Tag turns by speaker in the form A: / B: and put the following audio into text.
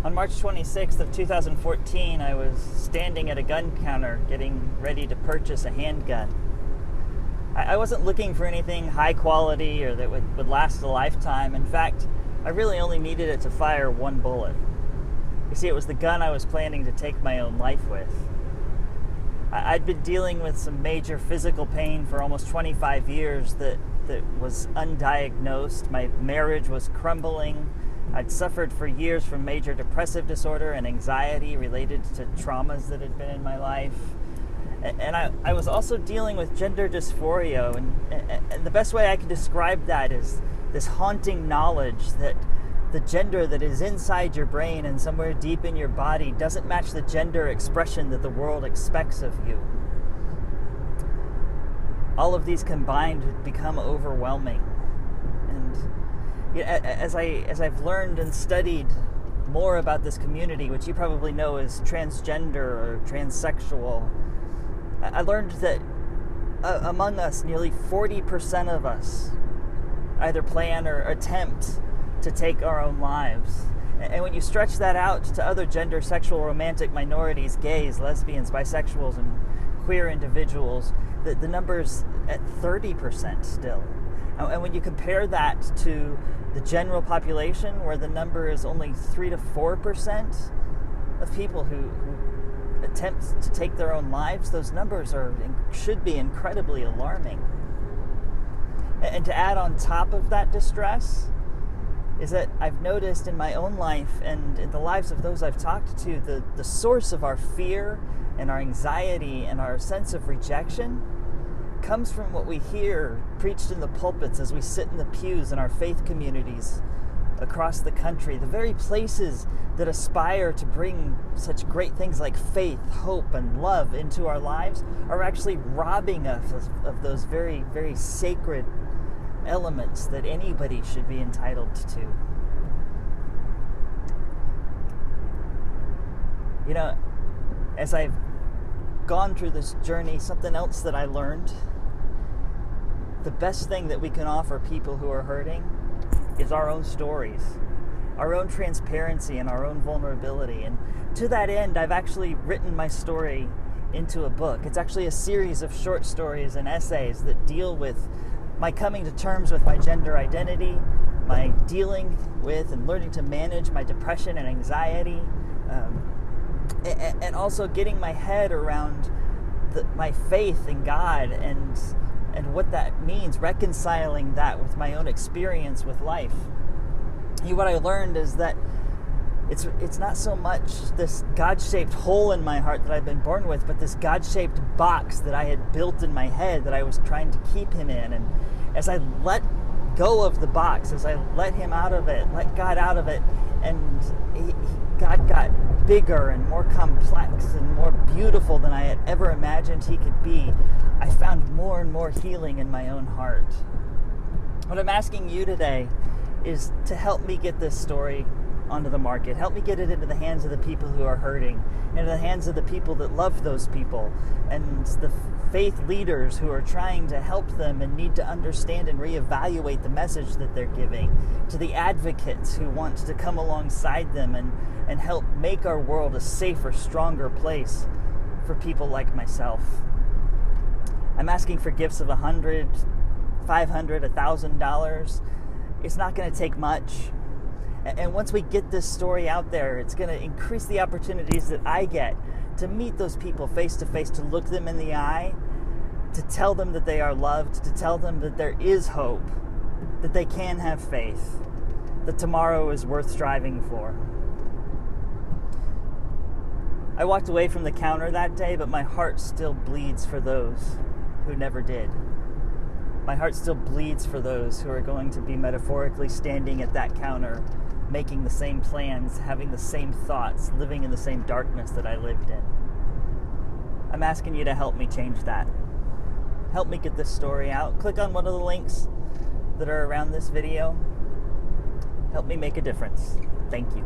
A: On March 26th of 2014, I was standing at a gun counter getting ready to purchase a handgun. I wasn't looking for anything high quality or that would last a lifetime. In fact, I really only needed it to fire one bullet. You see, it was the gun I was planning to take my own life with. I'd been dealing with some major physical pain for almost 25 years that was undiagnosed. My marriage was crumbling. I'd suffered for years from major depressive disorder and anxiety related to traumas that had been in my life. And I was also dealing with gender dysphoria, and the best way I can describe that is this haunting knowledge that the gender that is inside your brain and somewhere deep in your body doesn't match the gender expression that the world expects of you. All of these combined become overwhelming. And as I've learned and studied more about this community, which you probably know is transgender or transsexual, I learned that among us, nearly 40% of us either plan or attempt to take our own lives. And when you stretch that out to other gender, sexual, romantic minorities, gays, lesbians, bisexuals, and queer individuals, the number's at 30% still. And when you compare that to the general population, where the number is only 3 to 4% of people who attempt to take their own lives, those numbers should be incredibly alarming. And to add on top of that distress is that I've noticed in my own life and in the lives of those I've talked to, the source of our fear and our anxiety and our sense of rejection comes from what we hear preached in the pulpits as we sit in the pews in our faith communities across the country. The very places that aspire to bring such great things like faith, hope, and love into our lives are actually robbing us of those very, very sacred elements that anybody should be entitled to. You know, as I've gone through this journey, something else that I learned: the best thing that we can offer people who are hurting is our own stories, our own transparency, and our own vulnerability. And to that end, I've actually written my story into a book. It's actually a series of short stories and essays that deal with my coming to terms with my gender identity, my dealing with and learning to manage my depression and anxiety, and also getting my head around my faith in God and what that means, reconciling that with my own experience with life. What I learned is that it's not so much this God-shaped hole in my heart that I've been born with, but this God-shaped box that I had built in my head that I was trying to keep him in. And as I let go of the box, as I let him out of it, let God out of it, and God got bigger and more complex and more beautiful than I had ever imagined he could be, I found more and more healing in my own heart. What I'm asking you today is to help me get this story onto the market. Help me get it into the hands of the people who are hurting, into the hands of the people that love those people, and the faith leaders who are trying to help them and need to understand and reevaluate the message that they're giving, to the advocates who want to come alongside them and help make our world a safer, stronger place for people like myself. I'm asking for gifts of $100, $500, $1,000. It's not going to take much. And once we get this story out there, it's going to increase the opportunities that I get to meet those people face to face, to look them in the eye, to tell them that they are loved, to tell them that there is hope, that they can have faith, that tomorrow is worth striving for. I walked away from the counter that day, but my heart still bleeds for those who never did. My heart still bleeds for those who are going to be metaphorically standing at that counter, making the same plans, having the same thoughts, living in the same darkness that I lived in. I'm asking you to help me change that. Help me get this story out. Click on one of the links that are around this video. Help me make a difference. Thank you.